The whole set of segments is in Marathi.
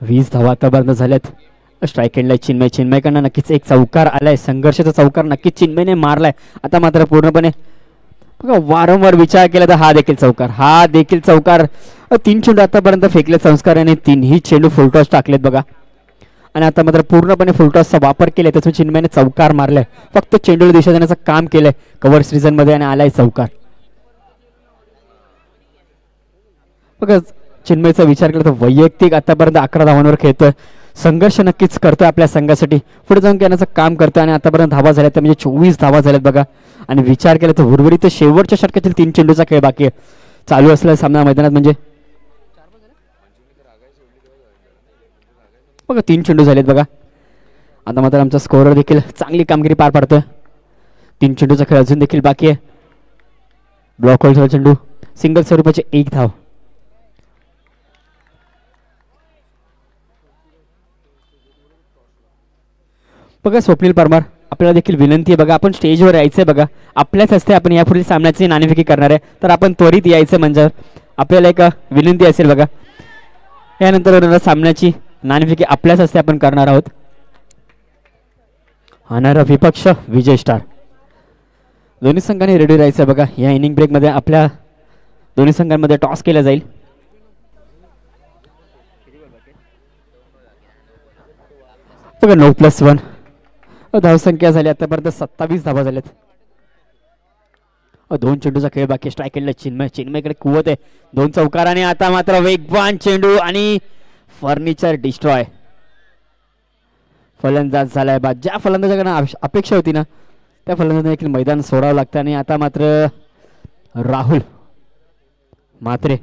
20 धावा आतापर्यंत झाल्यात. स्ट्राईक एंडला चिन्मयकडनं नक्कीच एक चौकार आलाय. संघर्षाचा चौकार नक्कीच चिन्मयने मारलाय. आता मात्र पूर्णपणे बघा वारंवार विचार केला तर हा देखील चौकार 3 चेंडू आतापर्यंत फेकले संस्काराने. 3ही चेंडू फुलटॉस टाकलेत बघा. आणि आता मात्र पूर्णपणे फुलटॉसचा वापर केलाय. त्यातून चिन्मयने चौकार मारलाय. फक्त चेंडूला दिशा देण्याचं काम केलंय कव्हर सीझन मध्ये आणि आलाय चौकार. बघा चिन्मयचा विचार केला तर वैयक्तिक आतापर्यंत 11 धावांवर खेळतोय. संघर्ष नक्कीच करतोय आपल्या संघासाठी. पुढे जाऊन घेण्याचं काम करतोय आणि आतापर्यंत धावा झाल्या तर म्हणजे 24 धावा झाल्यात बघा. आणि विचार केला तर उर्वरित शेवटच्या षटकातील 3 चेंडूचा खेळ बाकी आहे. चालू असलेला सामना मैदानात म्हणजे बघा 3 चेंडू झालेत बघा. आता मात्र आमचा स्कोरर देखील चांगली कामगिरी पार पाडतोय. 3 चेंडूचा खेळ अजून देखील बाकी आहे. ब्लॉक होल्ड चेंडू सिंगल स्वरूपाचे 1 धाव. बघा स्वप्नील परमार आपल्याला देखील विनंती आहे बघा. आपण स्टेजवर यायचंय बघा. आपल्याच हस्ते आपण यापुढील सामन्याची नाणेफेकी करणार आहे. तर आपण त्वरित यायचं म्हणजे आपल्याला एक विनंती असेल बघा. यानंतर सामन्याची नाणेफेकी आपल्याच हस्ते आपण करणार आहोत. होणारा विपक्ष विजय स्टार. दोन्ही संघांनी रेडी राहायचं बघा. या इनिंग ब्रेकमध्ये आपल्या दोन्ही संघांमध्ये टॉस केला जाईल. बघा 9+1 धावसंख्या झाली. आतापर्यंत 27 धावा झाल्यात. 2 चेंडूचा खेळ बाकी. स्ट्राईक केलेला चिन्मयकडे कुवत आहे. 2 चौकार आणि आता मात्र वेगवान चेंडू आणि फर्निचर डिस्ट्रॉय. फलंदाज झालाय बा. ज्या फलंदाजाकडे अपेक्षा होती ना त्या फलंदाजाने देखील मैदान सोडावं लागतं. आणि आता मात्र राहुल मात्रे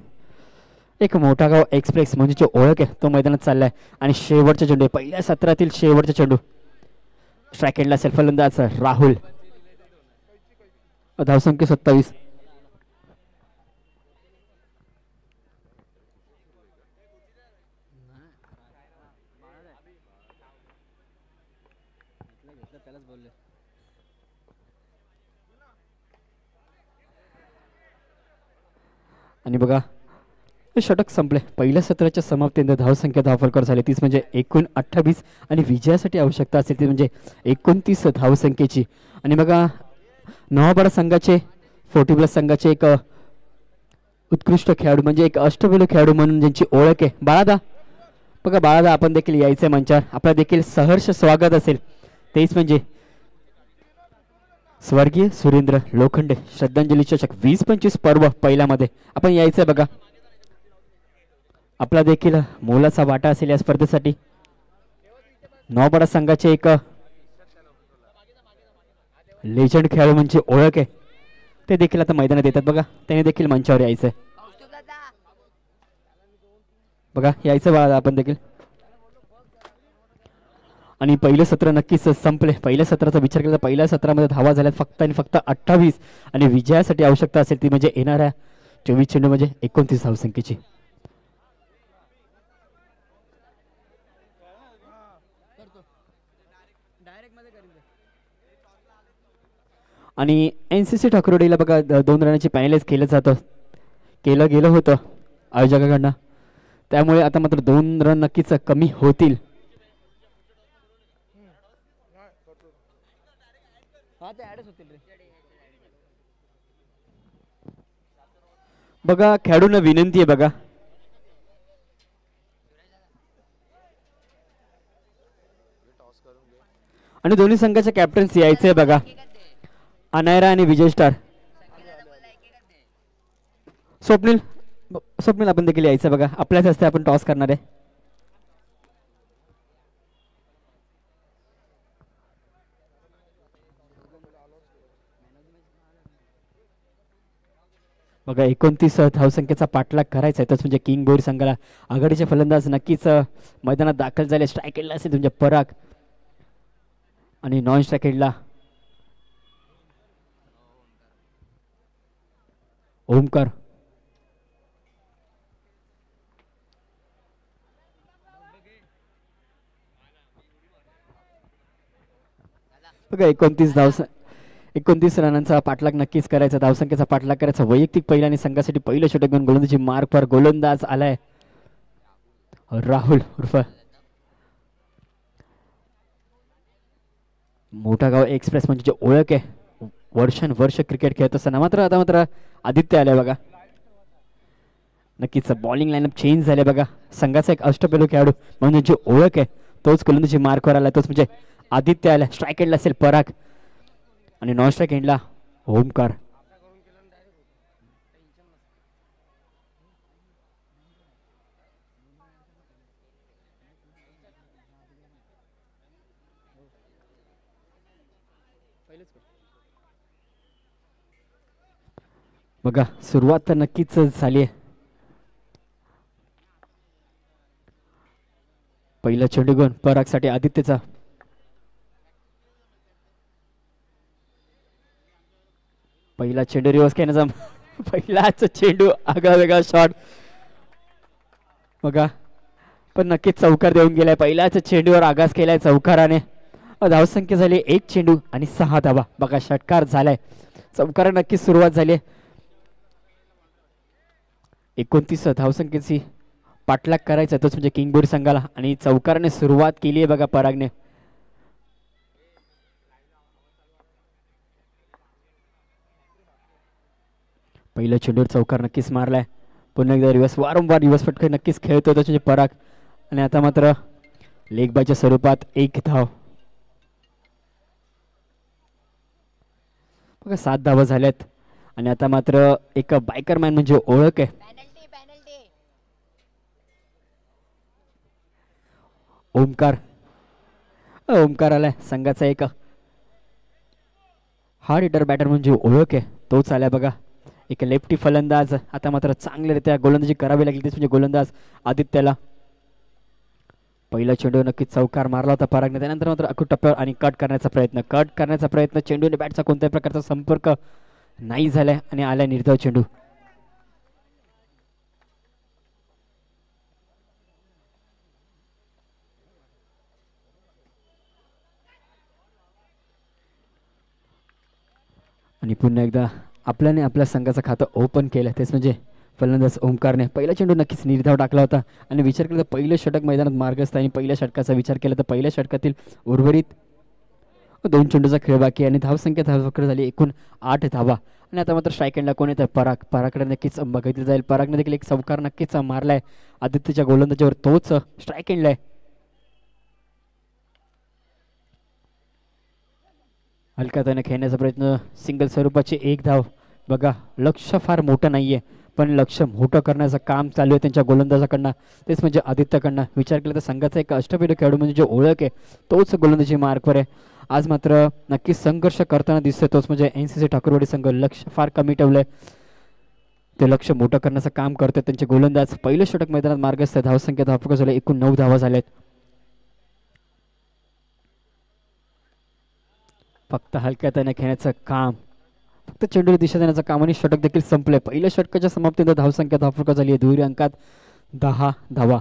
एक मोठा गाव एक्सप्रेस म्हणजे जो ओळख आहे तो मैदानात चाललाय. आणि शेवटचा चेंडू पहिल्या सत्रातील शेवटचा चेंडू. स्ट्राईक एंडला असेल फलंदाज राहुल. धावसंख्या 27. आणि बघा षटक संपले. पहिल्या सत्राच्या समाप्तीनंतर धावसंख्या धावफलकावर झाली 30 म्हणजे एकूण 28 आणि विजयासाठी आवश्यकता असेल ती म्हणजे 29 धावसंख्येची. आणि बघा नवाबारा संघाचे 40+ संघाचे एक उत्कृष्ट खेळाडू म्हणजे एक अष्टपैलू खेळाडू म्हणून ज्यांची ओळख आहे बाळादा. बघा बाळादा आपण देखील यायचं मंचावर. आपला देखील सहर्ष स्वागत असेल. तेच म्हणजे स्वर्गीय सुरेंद्र लोखंडे श्रद्धांजली चषक 20-25 पर्व पहिल्यामध्ये आपण यायचंय बघा. आपला देखील मोलाचा वाटा असेल या स्पर्धेसाठी. नवाबारा संघाचे एक लेजंड खेळाडू म्हणजे ओळख आहे ते देखील आता मैदानात येतात बघा. त्याने देखील मंचावर यायचंय बघा. यायचं बाळा आपण देखील. आणि पहिलं सत्र नक्कीच संपले. पहिल्या सत्राचा विचार केला तर पहिल्या सत्रामध्ये धावा झाल्यात फक्त आणि फक्त 28 आणि विजयासाठी आवश्यकता असेल ती म्हणजे येणाऱ्या 24 चेंडू म्हणजे 29 धावसंख्येची. आणि NCC ठाकुर्डीला बघा 2 रनाची पॅनलाइज केलं गेलं होतं आयोजकांकडनं. त्यामुळे आता मात्र 2 रन नक्कीच कमी होतील. बघा खेळाडूंना विनंती आहे बघा. आणि दोन्ही संघाच्या कॅप्टन्स यायचे बघा. अनायरा आणि विजय स्टार. स्वप्नील आपण देखील यायचं बघा. आपल्याच हस्ते आपण टॉस करणार आहे. बघा 29 धावसंख्येचा पाठलाग करायचा आहे. तसं म्हणजे किंग बोरी संघाला आघाडीचे फलंदाज नक्कीच मैदानात दाखल झाले. स्ट्राईक एंडला असेल म्हणजे पराग आणि नॉन स्ट्राईक एंडला ओमकार. बघा 29 रनांचा पाठलाग नक्कीच करायचा. धावसंख्येचा पाठलाग करायचा. वैयक्तिक पहिला आणि संघासाठी पहिलं षटक घेऊन गोलंदाजी मार्क पर गोलंदाज आलाय राहुल उर्फ मोठा गाव एक्सप्रेस म्हणजे जी ओळख आहे वर्षानुवर्ष क्रिकेट खेळत असताना, मात्र आता मात्र आदित्य आले बघा. नक्कीच बॉलिंग लाईनअप चेंज झाले बघा. संघाचा एक अष्टपैलू खेळाडू म्हणजे जी ओळख आहे तोच गोलंदाजी मार्कवर आला, तोच म्हणजे आदित्य आला. स्ट्राईक एंडला असेल पराग आणि नॉन स्ट्राईक एंडला ओमकार. बघा सुरुवात तर नक्कीच झाली आहे. पहिला चेंडू घेऊन परागसाठी आदित्यचा. पहिला चेंडू रिवर्स घेण्याचा पहिलाच चेंडू आगळा वेगळा शॉट बघा, पण नक्कीच चौकार देऊन गेलाय. पहिल्याच चेंडूवर आगास केलाय चौकाराने. धावसंख्या झाली 1 चेंडू आणि 6 धावा. बघा षटकार झालाय, चौकार नक्कीच सुरुवात झाली. 29 धावसंख्येची पाठलाग करायचा तोच म्हणजे किंगबोरी संघाला आणि चौकाराने सुरुवात केली आहे बघा परागने. पहिल्या चेंडूवर चौकार नक्कीच मारलाय. पुन्हा एकदा रिवर्स, वारंवार रिवर्स फटके नक्कीच खेळतो त्याचे पराग. आणि आता मात्र लेग बायच्या स्वरूपात 1 धाव. बघा 7 धावा झाल्यात आणि आता मात्र एक बायकर मॅन म्हणजे ओळख आहे ओमकार. ओमकार आलाय संघाचा एक हार्ड हिटर बॅटर म्हणजे ओळख आहे तोच आलाय बघा. एक लेफ्टी फलंदाज. आता मात्र चांगल्यारीत्या गोलंदाजी करावी लागली तेच म्हणजे गोलंदाज आदित्यला. पहिला चेंडू नक्कीच चौकार मारला होता परागने. त्यानंतर मात्र अकूट टप्प्यावर आणि कट करण्याचा प्रयत्न चेंडूने बॅटचा कोणत्याही प्रकारचा संपर्क नाही झालाय आणि आलाय निर्धाव चेंडू. आणि पुन्हा एकदा आपल्याने आपल्या संघाचं खातं ओपन केलं तेच म्हणजे फलंदाज ओमकारने. पहिला चेंडू नक्कीच निर्धाव टाकला होता आणि विचार केला तर पहिलं षटक मैदानात मार्गस्थ आणि पहिल्या षटकाचा विचार केला तर पहिल्या षटकातील उर्वरित 2 चेंडूचा खेळ बाकी आणि धावसंख्या धावकर झाली एकूण 8 धावा. आणि आता मात्र स्ट्राईक एंडला कोण येतं परागकडे नक्कीच बघितलं जाईल. परागने देखील एक चौकार नक्कीच मारलाय आदित्यच्या गोलंदाजीवर, तोच स्ट्राईक एंडला आहे. हलक्याताने खेळण्याचा प्रयत्न, सिंगल स्वरूपाची 1 धाव. बघा लक्ष फार मोठं नाहीये पण लक्ष मोठं करण्याचं काम चालू आहे त्यांच्या गोलंदाजाकडनं तेच म्हणजे आदित्यकडनं. विचार केला तर संघाचा एक अष्टपैलू खेळाडू म्हणजे जो ओळख आहे तोच गोलंदाजी मार्कवर आहे. आज मात्र नक्कीच संघर्ष करताना दिसतोय तोच म्हणजे NCC ठाकूरवाडी संघ. लक्ष फार कमी ठेवलंय, ते लक्ष मोठं करण्याचं काम करतात त्यांचे गोलंदाज. पहिलं षटक मैदानात मार्गस्थ. धावसंख्या धावफलक झाले एकूण 9 धावा झाल्यात. फक्त हलक्याताने खेळण्याचं काम, फक्त चेंडूला दिशा देण्याचं काम आणि षटक देखील संपले. पहिल्या षटकाच्या समाप्तीनंतर धावसंख्या धावफलक झाली आहे दुहेरी अंकात 10 धावा.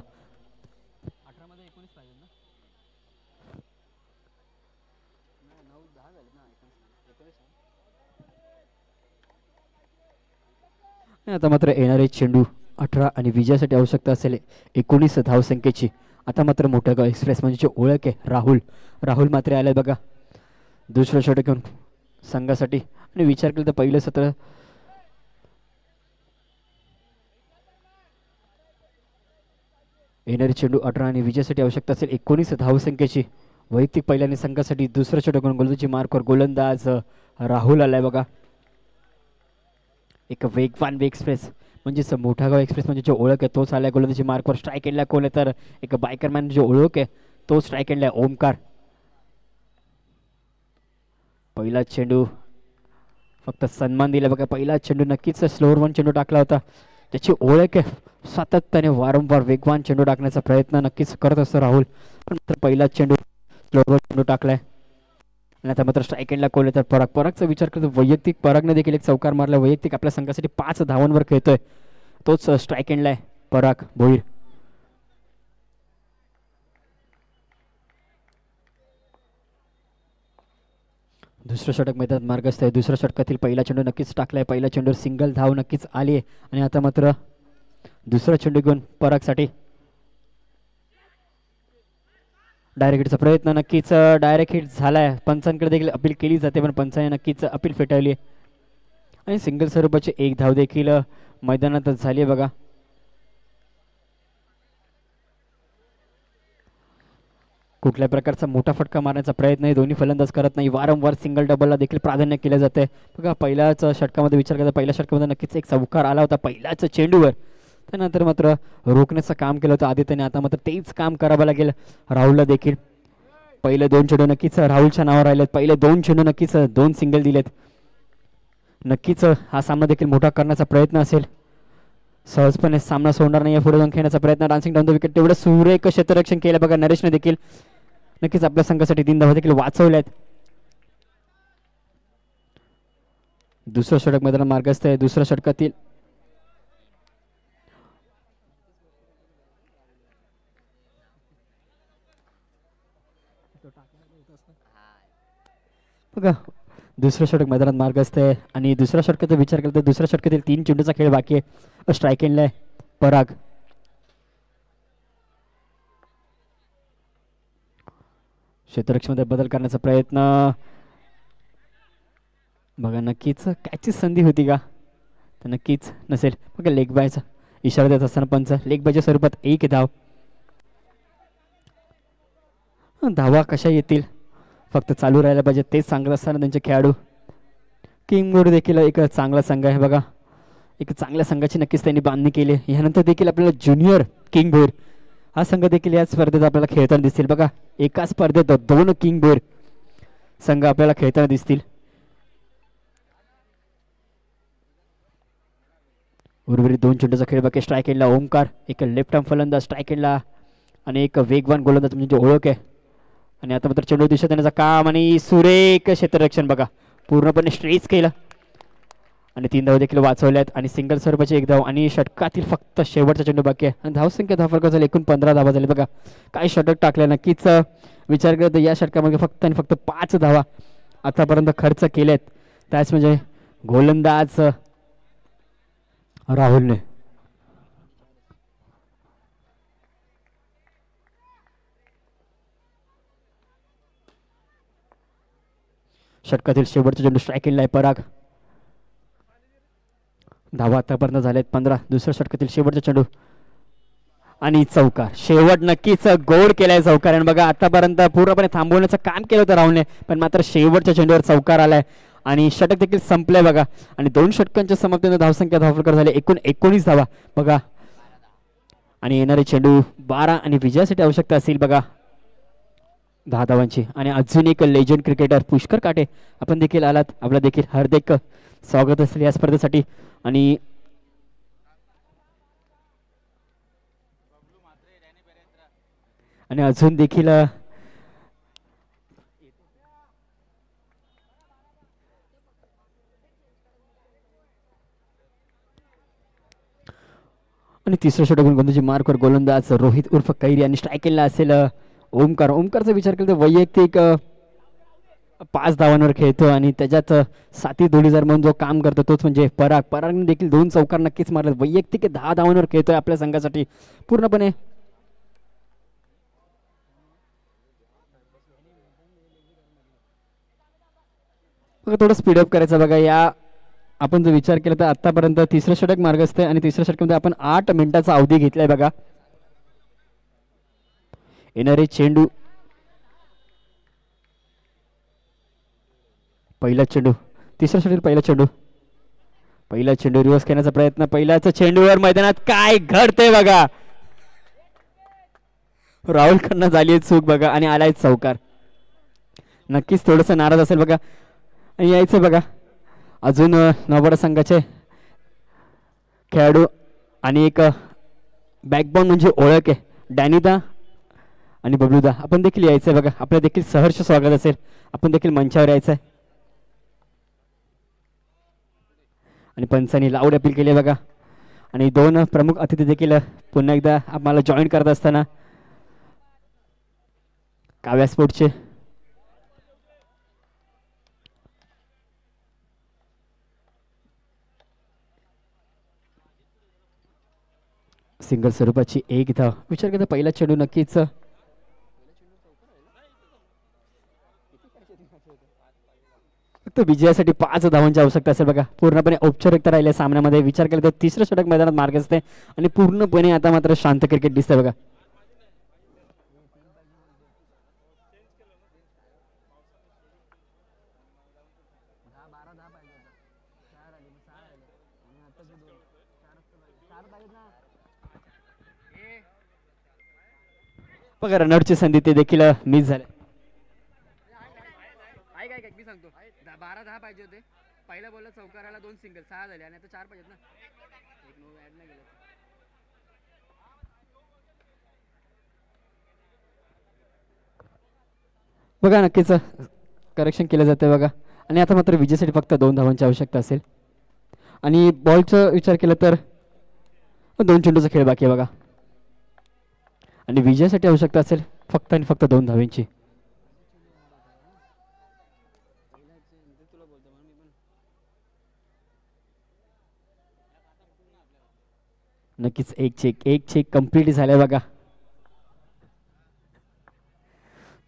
आता मात्र येणारे चेंडू 18 आणि विजयासाठी आवश्यकता असेल 19 धावसंख्येची. आता मात्र मोठा गाव एक्सप्रेस म्हणजे ओळख आहे राहुल मात्र आलाय बघा दुसरं षटक घेऊन संघासाठी. आणि विचार केला तर पहिलं सत्र येणारी चेंडू 18 आणि विजयासाठी आवश्यकता असेल 19 धावसंख्येची. वैयक्तिक पहिल्याने संघासाठी दुसरं षटक घेऊन गोलंदाजी मार्कवर गोलंदाज राहुल आलाय बघा. एक वेगवान एक्सप्रेस म्हणजेच मोठा गाव एक्सप्रेस म्हणजे जो ओळख आहे तोच आलाय गोलंदाजी मार्कवर. स्ट्राईक एंडला कोण आहे तर एक बायकर मॅन जो ओळख आहे तो स्ट्राईक एंडला ओमकार. पहिला चेंडू फक्त सन्मान दिला बघा. पहिला चेंडू नक्कीच स्लोअर 1 चेंडू टाकला होता. त्याची ओळख आहे सातत्याने वारंवार वेगवान चेंडू टाकण्याचा प्रयत्न नक्कीच करत असतो राहुल. पण पहिला चेंडू स्लोअर 1 चेंडू टाकलाय आणि आता मात्र स्ट्राईक एंडला कोण तर परागचा विचार करतो. वैयक्तिक परागने देखील एक चौकार मारला. वैयक्तिक आपल्या संघासाठी 5 धावांवर खेळतोय तोच स्ट्राईक एंडला आहे पराग भोईर. दुसरं षटक मैदानात मार्गस्थ आहे. दुसऱ्या षटकातील पहिला चेंडू नक्कीच टाकलाय. पहिल्या चेंडूवर सिंगल धाव नक्कीच आली आहे आणि आता मात्र दुसरा चेंडू घेऊन परागसाठी डायरेक्ट हिटचा प्रयत्न नक्कीच डायरेक्ट हिट झालाय. पंचांकडे देखील अपील केली जाते पण पंचाने नक्कीच अपील फेटाळली आणि सिंगल स्वरूपाची एक धाव देखील मैदानात झाली आहे बघा. कुठल्या प्रकारचा मोठा फटका मारण्याचा प्रयत्न दोन्ही फलंदाज करत नाही. वारंवार सिंगल डबलला देखील प्राधान्य केले जाते बघा. पहिल्याच षटकामध्ये विचार करता पहिल्या षटकामध्ये नक्कीच एक चौकार आला होता पहिल्याच चेंडूवर. त्यानंतर मात्र रोखण्याचं काम केलं होतं आदित्यने. आता मात्र तेच काम करावं लागेल राहुलला देखील. पहिले 2 चेंडू नक्कीच राहुलच्या नावावर राहिलेत. पहिले 2 चेंडू नक्कीच 2 सिंगल दिलेत. नक्कीच हा सामना देखील मोठा करण्याचा प्रयत्न असेल. सहजपणे सामना सोडणार नाही. पुढे जाऊन खेळण्याचा प्रयत्न. डान्सिंग डाऊन द विकेट तेवढं सुरेख क्षेत्ररक्षण केलं बघा नरेशने देखील. नक्कीच आपल्या संघासाठी 3 धावा देखील वाचवल्यात. दुसरं षटक मैदानात मार्गस्थ आहे. दुसऱ्या षटकातील बघा दुसरं षटक मैदानात मार्गस्थ आहे आणि दुसऱ्या षटकाचा विचार केला तर दुसऱ्या षटकातील 3 चेंडूचा खेळ बाकी आहे. स्ट्राईक एंडला आहे पराग. क्षेत्ररक्षणामध्ये बदल करण्याचा प्रयत्न बघा. नक्कीच कॅचची संधी होती का तर नक्कीच नसेल बघा. लेग बायचा इशारा देत असताना पंच लेग बायच्या स्वरूपात एक धाव. धावा कशा येतील फक्त चालू राहायला पाहिजे तेच सांगत असताना त्यांचे खेळाडू. किंग बोर्ड देखील एक चांगला संघ आहे बघा. एक चांगल्या संघाची नक्कीच त्यांनी बांधणी केली. यानंतर देखील आपल्याला ज्युनियर किंग बोर्ड हा संघ देखील या स्पर्धेत आपल्याला खेळताना दिसतील बघा. एका स्पर्धेत 2 किंग बोर्ड संघ आपल्याला खेळताना दिसतील. उर्वरित 2 चेंडूचा खेळ बाकी. स्ट्राईक एंडला ओमकार एक लेफ्ट आर्म फलंदाज स्ट्राईक एंडला आणि एक वेगवान गोलंदाज म्हणजे ओळख आहे. आणि आता मात्र चेंडू दिशा देण्याचं काम आणि सुरेख क्षेत्ररक्षण बघा. पूर्णपणे स्ट्रेच केलं आणि 3 धाव देखील वाचवल्यात आणि सिंगल स्वरूपाची 1 धाव आणि षटकातील फक्त शेवटचा चेंडू बाकी आहे. आणि धावसंख्या धावफरक झाली एकूण 15 धावा झाली बघा. काय षटक टाकल्या नक्कीच विचार करत या षटकामध्ये फक्त आणि फक्त 5 धावा आतापर्यंत खर्च केलेत. त्याच म्हणजे गोलंदाज राहुलने. षटकातील शेवटचा चेंडू स्ट्राईक केलेला आहे पराग. धावा आतापर्यंत झालेत 15. दुसऱ्या षटकातील शेवटचा चेंडू आणि चौकार. शेवट नक्कीच गोड केलाय चौकाराने बघा. आतापर्यंत पूर्णपणे थांबवण्याचं काम केलं होतं राहुलने पण मात्र शेवटच्या चेंडूवर चौकार आलाय आणि षटक देखील संपलंय बघा. आणि 2 षटकांच्या समाप्तीने धावसंख्या धावफलकर झाले एकूण 19 धावा बघा. आणि येणारे चेंडू 12 आणि विजयासाठी आवश्यकता असेल बघा 10 धावांची. आणि अजून एक लेजंड क्रिकेटर पुष्कर काटे आपण देखील आलात. आपलं देखील हार्दिक स्वागत असेल या स्पर्धेसाठी. आणि अजून देखील आणि तिसरं षटक गोलंदाजी मार्कवर गोलंदाज रोहित उर्फ कैरी आणि स्ट्राईक केला असेल ओमकार. ओमकारचा विचार केला तर वैयक्तिक 5 धावांवर खेळतो आणि त्याच्यात साथी जोडीदार म्हणून जो काम करतो तोच म्हणजे पराग. परागने देखील 2 चौकार नक्कीच मारले. वैयक्तिक 10 धावांवर खेळतोय आपल्या संघासाठी पूर्णपणे. बघा थोडं स्पीडअप करायचं बघा. या आपण जर विचार केला तर आतापर्यंत तिसरं षटक मार्गस्थ आहे आणि तिसऱ्या षटकामध्ये आपण 8 मिनिटाचा अवधी घेतलाय बघा. येणारे चेंडू पहिला चेंडू तिसऱ्या षटकातील पहिला चेंडू रिव्हर्स करण्याचा प्रयत्न. पहिल्याच चेंडूवर मैदानात काय घडतंय बघा. राहुल खन्ना झाली चूक बघा आणि आलाय चौकार. नक्कीच थोडस नाराज असेल बघा. आणि यायचं बघा अजून नववाडा संघाचे खेळाडू आणि एक बॅकबॉन म्हणजे ओळख आहे डॅनिदा आणि बबलूदा. आपण देखील यायचंय बघा. आपलं देखील सहर्ष स्वागत असेल. आपण देखील मंचावर यायचंय. आणि पंचांनी लाऊड अपील केली बघा. आणि 2 प्रमुख अतिथी देखील पुन्हा एकदा आम्हाला जॉईन करत असताना काव्या स्पोर्टचे सिंगल स्वरूपाची 1 धाव. विचार करता पहिला चेंडू नक्कीच फक्त विजयासाठी 5 धावांची आवश्यकता असेल बघा. पूर्णपणे औपचारिकता राहिल्या सामन्यामध्ये. विचार केला तर तिसरं षटक मैदानात मार्ग असते आणि पूर्णपणे आता मात्र शांत क्रिकेट दिसतंय बघा. बघा रनआउटची संधी ते देखील मिस झाले. मी सांगतो 12-10 पाहिजे होते. पहिल्या बॉलला चौकाराला 2 सिंगल 6 झाले आणि आता 4 पाहिजेत ना. एक नो ऍड नाही केलं. बघा नक्कीच करेक्शन केलं जाते बघा. आणि आता मात्र विजयासाठी फक्त 2 धावांची आवश्यकता असेल. आणि बॉलचा विचार केला तर 2 चेंडूचा खेळ बाकी आहे बघा. आणि विजयासाठी आवश्यकता असेल फक्त आणि फक्त 2 धावांची. नक्कीच एक चेक कंप्लीट झालाय बघा.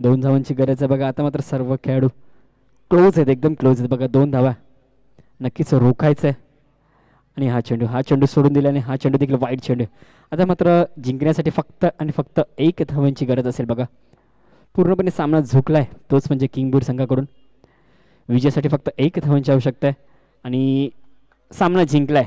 2 धावांची गरज आहे बघा. आता मात्र सर्व खेळाडू क्लोज आहेत, एकदम क्लोज आहेत बघा. 2 धावा नक्कीच रोखायचं आहे. आणि हा चेंडू सोडून दिला आणि हा चेंडू देखील वाईट चेंडू. आता मात्र जिंकण्यासाठी फक्त आणि फक्त 1 धावांची गरज असेल बघा. पूर्णपणे सामना झुकलाय तोच म्हणजे किंगबूर संघाकडून. विजयासाठी फक्त 1 धावांची आवश्यकता आहे आणि सामना जिंकलाय.